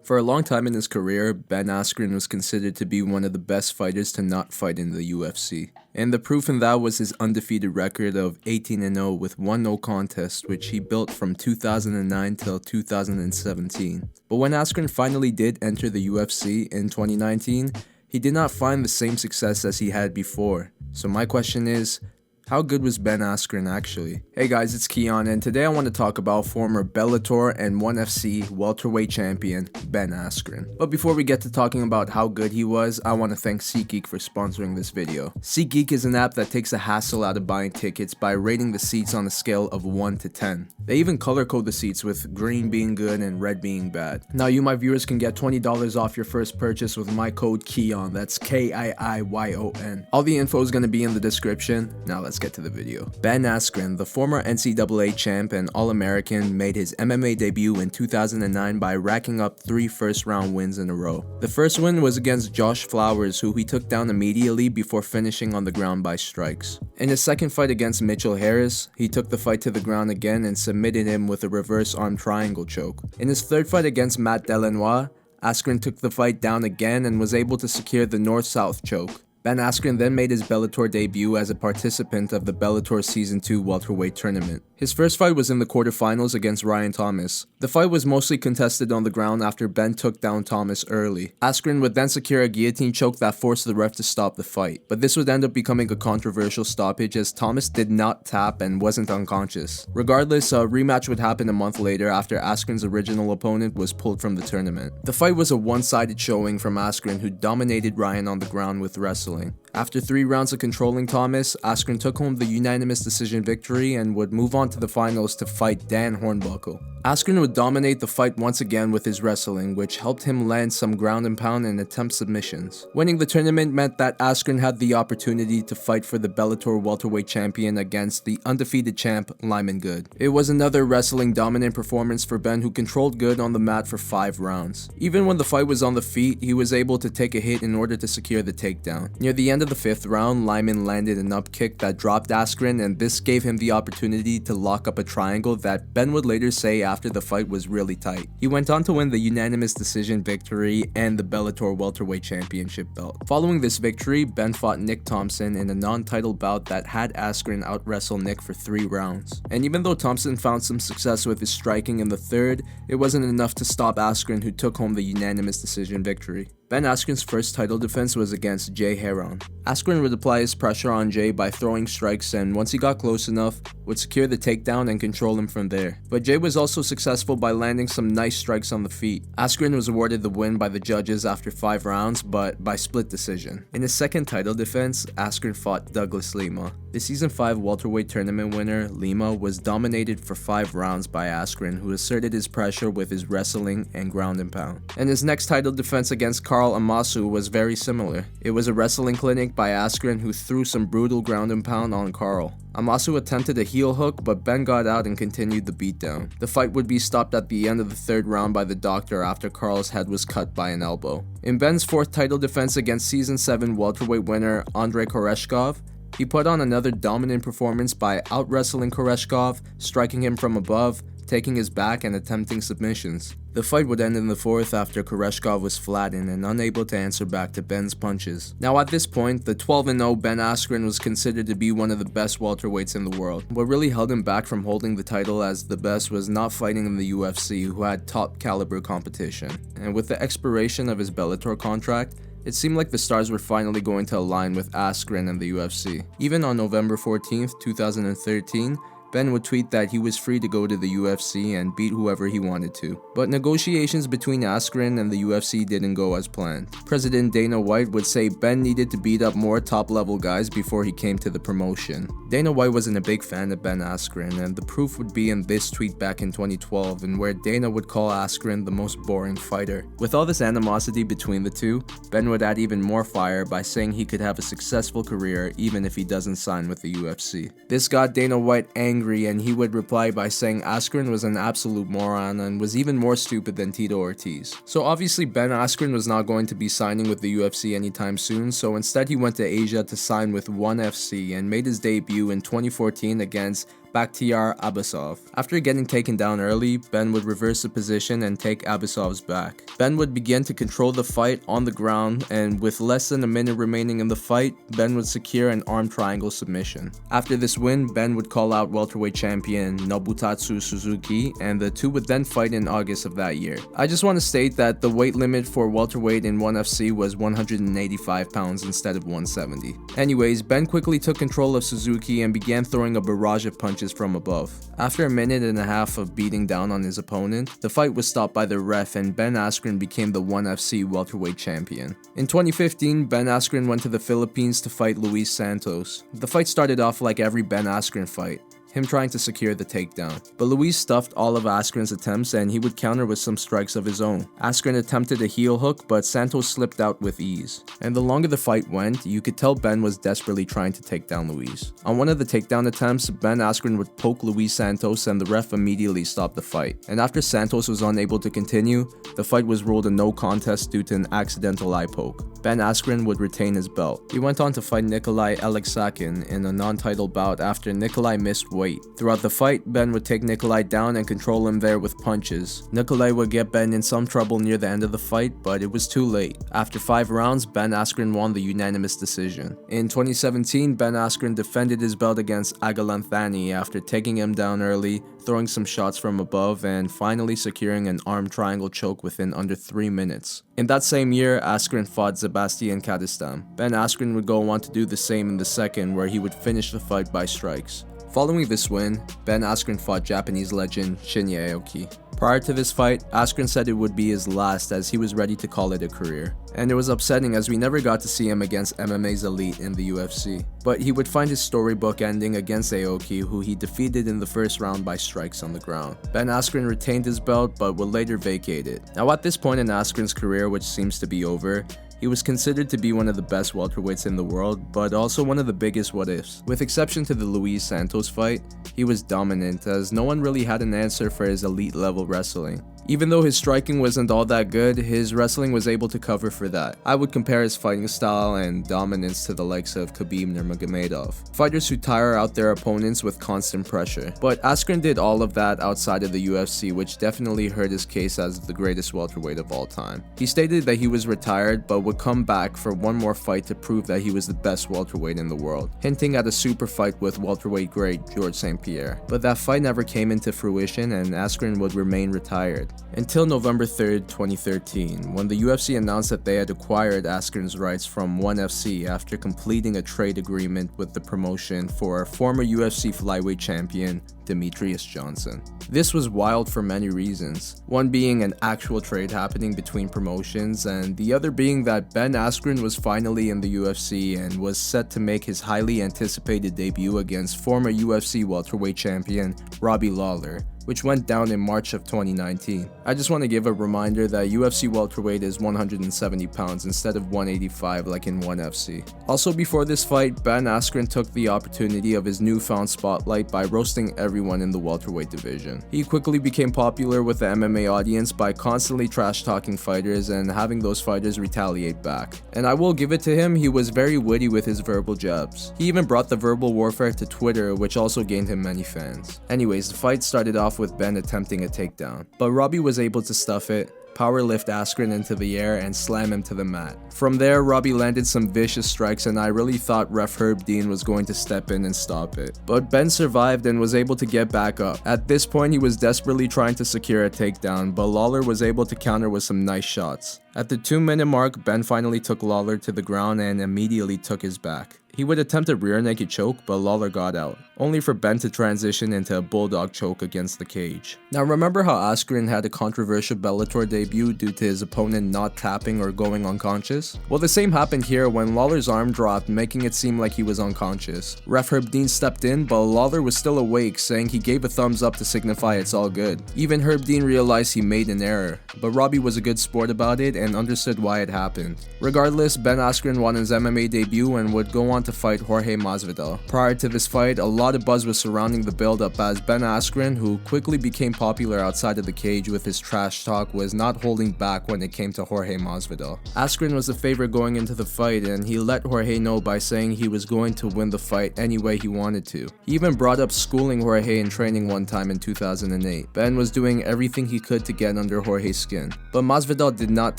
For a long time in his career, Ben Askren was considered to be one of the best fighters to not fight in the UFC. And the proof in that was his undefeated record of 18-0 with one no contest, which he built from 2009 till 2017. But when Askren finally did enter the UFC in 2019, he did not find the same success as he had before. So my question is, how good was Ben Askren actually? Hey guys, it's Kiiyon, and today I want to talk about former Bellator and ONE FC welterweight champion Ben Askren. But before we get to talking about how good he was, I want to thank SeatGeek for sponsoring this video. SeatGeek is an app that takes the hassle out of buying tickets by rating the seats on a scale of 1 to 10. They even color code the seats with green being good and red being bad. Now you, my viewers, can get $20 off your first purchase with my code Kiiyon. That's Kiiyon. All the info is going to be in the description. Now let's get to the video. Ben Askren, the former NCAA champ and All-American, made his MMA debut in 2009 by racking up 3 first-round wins in a row. The first win was against Josh Flowers, who he took down immediately before finishing on the ground by strikes. In his second fight against Mitchell Harris, he took the fight to the ground again and submitted him with a reverse arm triangle choke. In his third fight against Matt Delanois, Askren took the fight down again and was able to secure the north-south choke. Ben Askren then made his Bellator debut as a participant of the Bellator Season 2 welterweight tournament. His first fight was in the quarterfinals against Ryan Thomas. The fight was mostly contested on the ground after Ben took down Thomas early. Askren would then secure a guillotine choke that forced the ref to stop the fight, but this would end up becoming a controversial stoppage as Thomas did not tap and wasn't unconscious. Regardless, a rematch would happen a month later after Askren's original opponent was pulled from the tournament. The fight was a one-sided showing from Askren, who dominated Ryan on the ground with wrestling. After 3 rounds of controlling Thomas, Askren took home the unanimous decision victory and would move on to the finals to fight Dan Hornbuckle. Askren would dominate the fight once again with his wrestling, which helped him land some ground and pound and attempt submissions. Winning the tournament meant that Askren had the opportunity to fight for the Bellator welterweight champion against the undefeated champ Lyman Good. It was another wrestling dominant performance for Ben, who controlled Good on the mat for 5 rounds. Even when the fight was on the feet, he was able to take a hit in order to secure the takedown. Near the end of the 5th round, Lyman landed an up kick that dropped Askren, and this gave him the opportunity to lock up a triangle that Ben would later say after the fight was really tight. He went on to win the unanimous decision victory and the Bellator welterweight championship belt. Following this victory, Ben fought Nick Thompson in a non-title bout that had Askren out-wrestle Nick for 3 rounds. And even though Thompson found some success with his striking in the 3rd, it wasn't enough to stop Askren, who took home the unanimous decision victory. Ben Askren's first title defense was against Jay Heron. Askren would apply his pressure on Jay by throwing strikes, and once he got close enough, would secure the takedown and control him from there. But Jay was also successful by landing some nice strikes on the feet. Askren was awarded the win by the judges after 5 rounds, but by split decision. In his second title defense, Askren fought Douglas Lima. The Season 5 welterweight tournament winner, Lima, was dominated for 5 rounds by Askren, who asserted his pressure with his wrestling and ground and pound. And his next title defense against Carl Amasu was very similar. It was a wrestling clinic by Askren, who threw some brutal ground and pound on Carl. Amasu attempted a heel hook, but Ben got out and continued the beatdown. The fight would be stopped at the end of the 3rd round by the doctor after Carl's head was cut by an elbow. In Ben's 4th title defense against Season 7 welterweight winner Andrei Koreshkov, he put on another dominant performance by out-wrestling Koreshkov, striking him from above, taking his back, and attempting submissions. The fight would end in the 4th after Koreshkov was flattened and unable to answer back to Ben's punches. Now at this point, the 12-0 Ben Askren was considered to be one of the best welterweights in the world. What really held him back from holding the title as the best was not fighting in the UFC, who had top caliber competition. And with the expiration of his Bellator contract, it seemed like the stars were finally going to align with Askren and the UFC. Even on November 14th, 2013, Ben would tweet that he was free to go to the UFC and beat whoever he wanted to. But negotiations between Askren and the UFC didn't go as planned. President Dana White would say Ben needed to beat up more top-level guys before he came to the promotion. Dana White wasn't a big fan of Ben Askren, and the proof would be in this tweet back in 2012, in where Dana would call Askren the most boring fighter. With all this animosity between the two, Ben would add even more fire by saying he could have a successful career even if he doesn't sign with the UFC. This got Dana White angry, and he would reply by saying Askren was an absolute moron and was even more stupid than Tito Ortiz. So obviously Ben Askren was not going to be signing with the UFC anytime soon, so instead he went to Asia to sign with ONE FC and made his debut in 2014 against Bakhtiar Abbasov. After getting taken down early, Ben would reverse the position and take Abbasov's back. Ben would begin to control the fight on the ground, and with less than a minute remaining in the fight, Ben would secure an arm triangle submission. After this win, Ben would call out welterweight champion Nobutatsu Suzuki, and the two would then fight in August of that year. I just want to state that the weight limit for welterweight in 1FC was 185 pounds instead of 170. Anyways, Ben quickly took control of Suzuki and began throwing a barrage of punches from above. After a minute and a half of beating down on his opponent, the fight was stopped by the ref and Ben Askren became the 1FC welterweight champion. In 2015, Ben Askren went to the Philippines to fight Luis Santos. The fight started off like every Ben Askren fight, him trying to secure the takedown. But Luis stuffed all of Askren's attempts and he would counter with some strikes of his own. Askren attempted a heel hook, but Santos slipped out with ease. And the longer the fight went, you could tell Ben was desperately trying to take down Luis. On one of the takedown attempts, Ben Askren would poke Luis Santos and the ref immediately stopped the fight. And after Santos was unable to continue, the fight was ruled a no contest due to an accidental eye poke. Ben Askren would retain his belt. He went on to fight Nikolai Alexakin in a non-title bout after Nikolai missed weight. Throughout the fight, Ben would take Nikolai down and control him there with punches. Nikolai would get Ben in some trouble near the end of the fight, but it was too late. After 5 rounds, Ben Askren won the unanimous decision. In 2017, Ben Askren defended his belt against Agalanthani after taking him down early, throwing some shots from above, and finally securing an arm triangle choke within under 3 minutes. In that same year, Askren fought Sebastian Kadestam. Ben Askren would go on to do the same in the second, where he would finish the fight by strikes. Following this win, Ben Askren fought Japanese legend Shinya Aoki. Prior to this fight, Askren said it would be his last as he was ready to call it a career. And it was upsetting as we never got to see him against MMA's elite in the UFC. But he would find his storybook ending against Aoki, who he defeated in the first round by strikes on the ground. Ben Askren retained his belt but would later vacate it. Now at this point in Askren's career, which seems to be over, he was considered to be one of the best welterweights in the world, but also one of the biggest what-ifs. With exception to the Luis Santos fight, he was dominant as no one really had an answer for his elite level wrestling. Even though his striking wasn't all that good, his wrestling was able to cover for that. I would compare his fighting style and dominance to the likes of Khabib Nurmagomedov, fighters who tire out their opponents with constant pressure. But Askren did all of that outside of the UFC, which definitely hurt his case as the greatest welterweight of all time. He stated that he was retired but would come back for one more fight to prove that he was the best welterweight in the world, hinting at a super fight with welterweight great Georges St-Pierre. But that fight never came into fruition and Askren would remain retired. Until November 3rd, 2013, when the UFC announced that they had acquired Askren's rights from ONE FC after completing a trade agreement with the promotion for former UFC flyweight champion Demetrius Johnson. This was wild for many reasons, one being an actual trade happening between promotions, and the other being that Ben Askren was finally in the UFC and was set to make his highly anticipated debut against former UFC welterweight champion Robbie Lawler, which went down in March of 2019. I just want to give a reminder that UFC welterweight is 170 pounds instead of 185 like in ONE FC. Also before this fight, Ben Askren took the opportunity of his newfound spotlight by roasting everyone in the welterweight division. He quickly became popular with the MMA audience by constantly trash-talking fighters and having those fighters retaliate back. And I will give it to him, he was very witty with his verbal jabs. He even brought the verbal warfare to Twitter, which also gained him many fans. Anyways, the fight started off with Ben attempting a takedown, but Robbie was able to stuff it, power lift Askren into the air and slam him to the mat. From there, Robbie landed some vicious strikes and I really thought ref Herb Dean was going to step in and stop it. But Ben survived and was able to get back up. At this point, he was desperately trying to secure a takedown, but Lawler was able to counter with some nice shots. At the 2-minute mark, Ben finally took Lawler to the ground and immediately took his back. He would attempt a rear naked choke, but Lawler got out, only for Ben to transition into a bulldog choke against the cage. Now remember how Askren had a controversial Bellator debut due to his opponent not tapping or going unconscious? Well, the same happened here when Lawler's arm dropped, making it seem like he was unconscious. Ref Herb Dean stepped in, but Lawler was still awake, saying he gave a thumbs up to signify it's all good. Even Herb Dean realized he made an error, but Robbie was a good sport about it and understood why it happened. Regardless, Ben Askren won his MMA debut and would go on to fight Jorge Masvidal. Prior to this fight, a lot of buzz was surrounding the build-up as Ben Askren, who quickly became popular outside of the cage with his trash talk, was not holding back when it came to Jorge Masvidal. Askren was the favorite going into the fight, and he let Jorge know by saying he was going to win the fight any way he wanted to. He even brought up schooling Jorge in training one time in 2008. Ben was doing everything he could to get under Jorge's skin. But Masvidal did not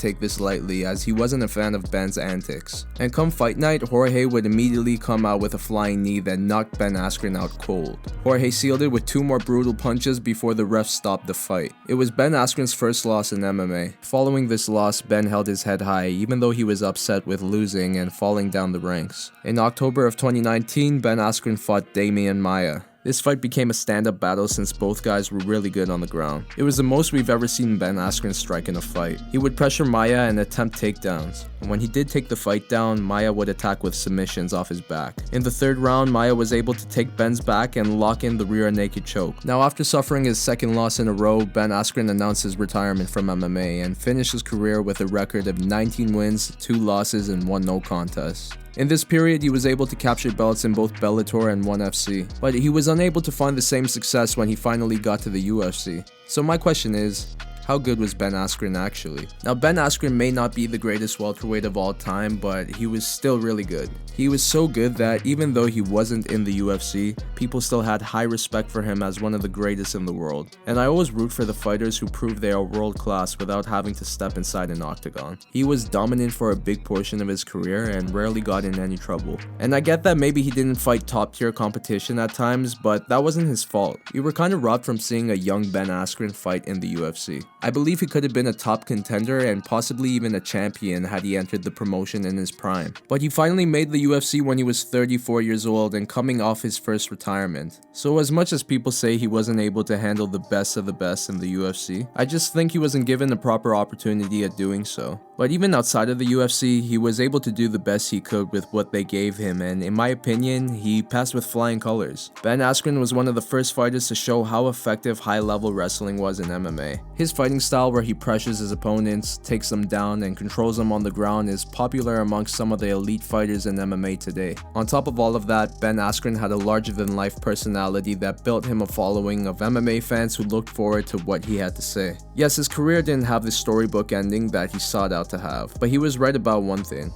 take this lightly, as he wasn't a fan of Ben's antics. And come fight night, Jorge would immediately come out with a flying knee that knocked Ben Askren out cold. Jorge sealed it with 2 more brutal punches before the ref stopped the fight. It was Ben Askren's first loss in MMA. Following this loss, Ben held his head high even though he was upset with losing and falling down the ranks. In October of 2019, Ben Askren fought Damian Maia. This fight became a stand-up battle since both guys were really good on the ground. It was the most we've ever seen Ben Askren strike in a fight. He would pressure Maia and attempt takedowns. And when he did take the fight down, Maia would attack with submissions off his back. In the 3rd round, Maia was able to take Ben's back and lock in the rear naked choke. Now, after suffering his 2nd loss in a row, Ben Askren announced his retirement from MMA and finished his career with a record of 19 wins, 2 losses, and 1 no contest. In this period, he was able to capture belts in both Bellator and ONE FC, but he was unable to find the same success when he finally got to the UFC. So my question is, how good was Ben Askren actually? Now, Ben Askren may not be the greatest welterweight of all time, but he was still really good. He was so good that even though he wasn't in the UFC, people still had high respect for him as one of the greatest in the world. And I always root for the fighters who prove they are world class without having to step inside an octagon. He was dominant for a big portion of his career and rarely got in any trouble. And I get that maybe he didn't fight top tier competition at times, but that wasn't his fault. We were kind of robbed from seeing a young Ben Askren fight in the UFC. I believe he could have been a top contender and possibly even a champion had he entered the promotion in his prime. But he finally made the UFC when he was 34 years old and coming off his first retirement. So as much as people say he wasn't able to handle the best of the best in the UFC, I just think he wasn't given the proper opportunity at doing so. But even outside of the UFC, he was able to do the best he could with what they gave him, and in my opinion, he passed with flying colors. Ben Askren was one of the first fighters to show how effective high-level wrestling was in MMA. His fighting style, where he pressures his opponents, takes them down, and controls them on the ground, is popular amongst some of the elite fighters in MMA today. On top of all of that, Ben Askren had a larger-than-life personality that built him a following of MMA fans who looked forward to what he had to say. Yes, his career didn't have the storybook ending that he sought out to have, but he was right about one thing.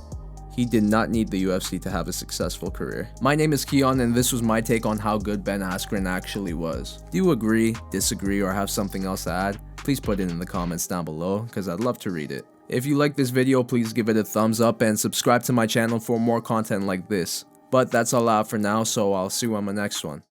He did not need the UFC to have a successful career. My name is Kiiyon, and this was my take on how good Ben Askren actually was. Do you agree, disagree, or have something else to add? Please put it in the comments down below, because I'd love to read it. If you like this video, please give it a thumbs up and subscribe to my channel for more content like this. But that's all I have for now, so I'll see you on my next one.